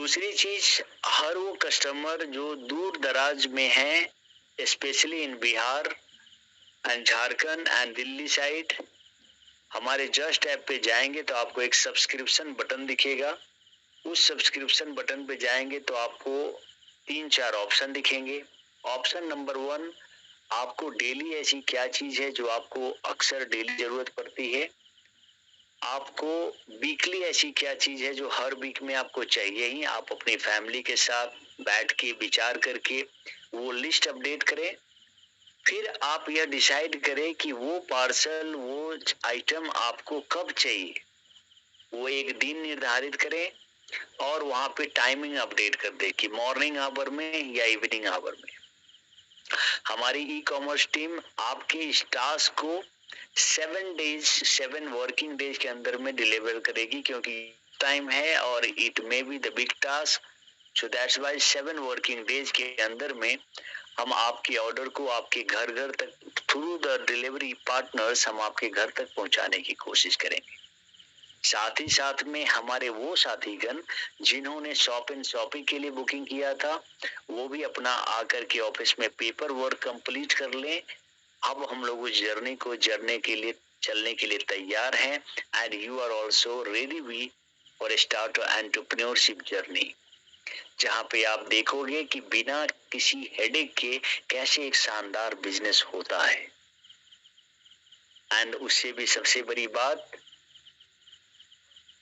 दूसरी चीज, हर वो कस्टमर जो दूर दराज में है, specially in Bihar and Jharkhand and Delhi side, हमारे जस्ट ऐप पे जाएंगे तो आपको एक सब्सक्रिप्शन बटन दिखेगा। उस सब्सक्रिप्शन बटन पे जाएंगे तो आपको 3-4 ऑप्शन दिखेंगे। ऑप्शन नंबर 1, आपको डेली ऐसी क्या चीज है जो आपको अक्सर डेली जरूरत पड़ती है। आपको वीकली ऐसी क्या चीज है जो हर वीक में आपको चाहिए ही, आप अपनी फैमिली के साथ बैठ के विचार करके वो लिस्ट अपडेट करें। फिर आप यह डिसाइड करें कि वो पार्सल, वो आइटम आपको कब चाहिए। वो एक दिन निर्धारित करें और वहां पे टाइमिंग अपडेट कर दे कि मॉर्निंग आवर में या इवनिंग आवर में। हमारी ई कॉमर्स टीम आपके स्टाफ को 7 वर्किंग डेज के अंदर में डिलीवर करेगी, क्योंकि टाइम है और it may be the big task. So that's why 7 working days के अंदर में हम आपके ऑर्डर को आपके घर घर तक थ्रू द डिलीवरी पार्टनर्स हम आपके घर तक पहुंचाने की कोशिश करेंगे। साथ ही साथ में हमारे वो साथीगण जिन्होंने शॉप एंड शॉपिंग के लिए बुकिंग किया था, वो भी अपना आकर के ऑफिस में पेपर वर्क कंप्लीट कर लें। अब हम लोग उस जर्नी को चलने के लिए तैयार हैं and you are also ready we for start entrepreneurship journey, जहाँ पे आप देखोगे कि बिना किसी हेडेक के कैसे एक शानदार बिजनेस होता है। एंड उससे भी सबसे बड़ी बात,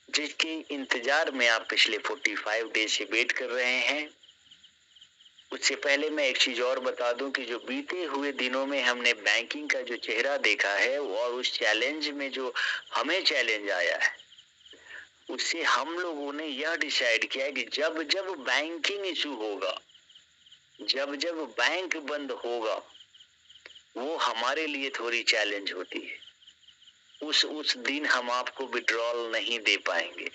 जिसके इंतजार में आप पिछले 45 डेज से वेट कर रहे हैं, उससे पहले मैं एक चीज और बता दूं कि जो बीते हुए दिनों में हमने बैंकिंग का जो चेहरा देखा है और उस चैलेंज में जो हमें चैलेंज आया है, उससे हम लोगों ने यह डिसाइड किया है कि जब जब बैंकिंग इशू होगा, जब जब बैंक बंद होगा, वो हमारे लिए थोड़ी चैलेंज होती है। उस दिन हम आपको विड्रॉल नहीं दे पाएंगे,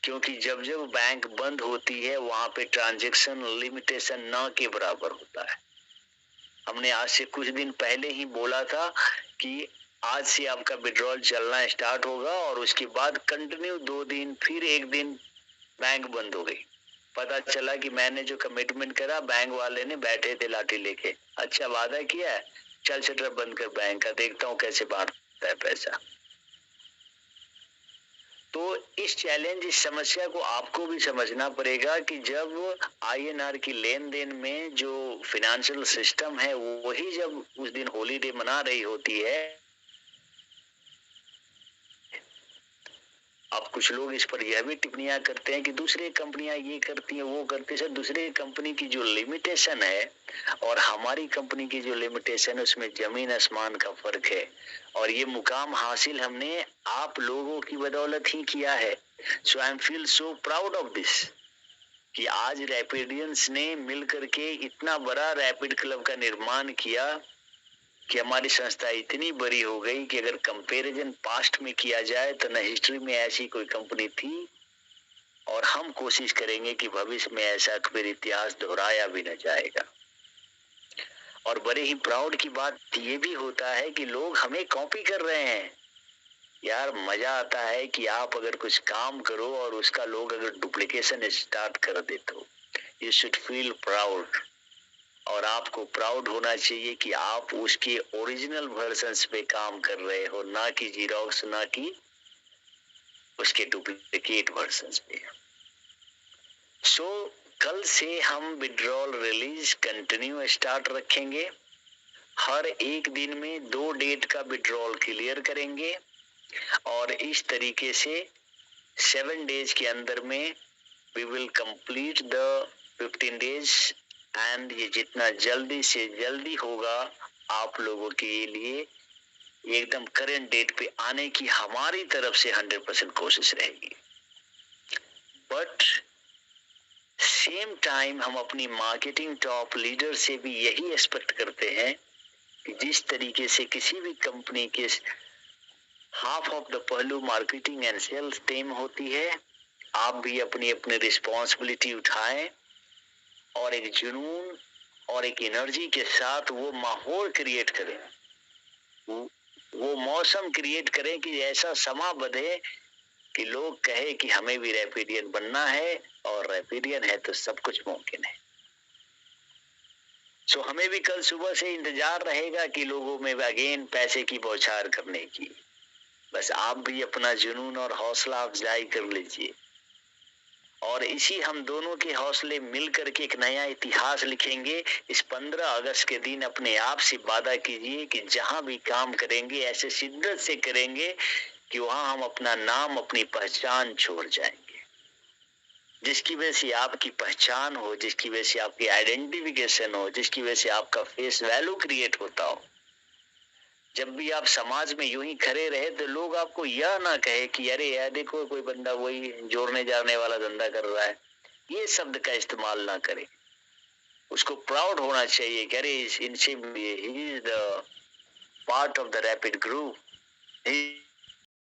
क्योंकि जब जब बैंक बंद होती है वहां पे ट्रांजैक्शन लिमिटेशन ना के बराबर होता है। हमने आज से कुछ दिन पहले ही बोला था कि आज से आपका विड्रॉल चलना स्टार्ट होगा और उसके बाद कंटिन्यू 2 दिन, फिर 1 दिन बैंक बंद हो गई। पता चला कि मैंने जो कमिटमेंट करा, बैंक वाले ने बैठे थे लाठी लेके, अच्छा वादा किया है, चल शटर बंद कर बैंक का, देखता हूँ कैसे बांटता है पैसा। तो इस चैलेंज, इस समस्या को आपको भी समझना पड़ेगा कि जब आईएनआर की लेन देन में जो फिनेंशियल सिस्टम है वही जब उस दिन हॉलीडे मना रही होती है। अब कुछ लोग इस पर यह भी टिप्पणियां करते हैं कि दूसरी कंपनियां ये करती हैं, वो करती है। सर, दूसरी कंपनी की जो लिमिटेशन है और हमारी कंपनी की जो लिमिटेशन है, उसमें जमीन आसमान का फर्क है। और ये मुकाम हासिल हमने आप लोगों की बदौलत ही किया है। So I am feel so proud of this कि आज रैपिडियंस ने मिलकर के इतना बड़ा रैपिड क्लब का निर्माण किया कि हमारी संस्था इतनी बड़ी हो गई कि अगर कंपैरिजन पास्ट में किया जाए तो न हिस्ट्री में ऐसी कोई कंपनी थी, और हम कोशिश करेंगे कि भविष्य में ऐसा फिर इतिहास दोहराया भी न जाएगा। और बड़े ही प्राउड की बात ये भी होता है कि लोग हमें कॉपी कर रहे हैं। यार, मजा आता है कि आप अगर कुछ काम करो और उसका लोग अगर डुप्लीकेशन स्टार्ट कर दे तो यू शुड फील प्राउड। और आपको प्राउड होना चाहिए कि आप उसके ओरिजिनल वर्जन्स पे काम कर रहे हो, ना कि जीरोक्स, ना कि उसके डुप्लीकेट वर्जन्स पे। सो कल से हम विड्रॉल रिलीज कंटिन्यू स्टार्ट रखेंगे। हर एक दिन में 2 डेट का विड्रॉल क्लियर करेंगे और इस तरीके से 7 डेज के अंदर में we will complete the 15 days. And ये जितना जल्दी से जल्दी होगा आप लोगों के लिए एकदम करंट डेट पे आने की हमारी तरफ से 100% कोशिश रहेगी। बट सेम टाइम हम अपनी मार्केटिंग टॉप लीडर से भी यही एक्सपेक्ट करते हैं कि जिस तरीके से किसी भी कंपनी के हाफ ऑफ द पहलू मार्केटिंग एंड सेल्स टीम होती है, आप भी अपनी अपनी रिस्पॉन्सिबिलिटी उठाएं और एक जुनून और एक एनर्जी के साथ वो माहौल क्रिएट करें, वो मौसम क्रिएट करें कि ऐसा समा बंधे कि लोग कहे कि हमें भी रैपिडियन बनना है, और रैपिडियन है तो सब कुछ मुमकिन है। सो हमें भी कल सुबह से इंतजार रहेगा कि लोगों में अगेन पैसे की बौछार करने की। बस आप भी अपना जुनून और हौसला अफजाई कर लीजिए, और इसी हम दोनों के हौसले मिलकर के एक नया इतिहास लिखेंगे। इस 15 अगस्त के दिन अपने आप से वादा कीजिए कि जहां भी काम करेंगे ऐसे शिद्दत से करेंगे कि वहां हम अपना नाम, अपनी पहचान छोड़ जाएंगे, जिसकी वजह से आपकी पहचान हो, जिसकी वजह से आपकी आइडेंटिफिकेशन हो, जिसकी वजह से आपका फेस वैल्यू क्रिएट होता हो। जब भी आप समाज में यूं ही खड़े रहे तो लोग आपको यह ना कहे कि अरे यार देखो कोई बंदा वही जोड़ने जाने वाला धंधा कर रहा है, ये शब्द का इस्तेमाल ना करें। उसको प्राउड होना चाहिए कि अरे इनसे he is the part of the rapid group,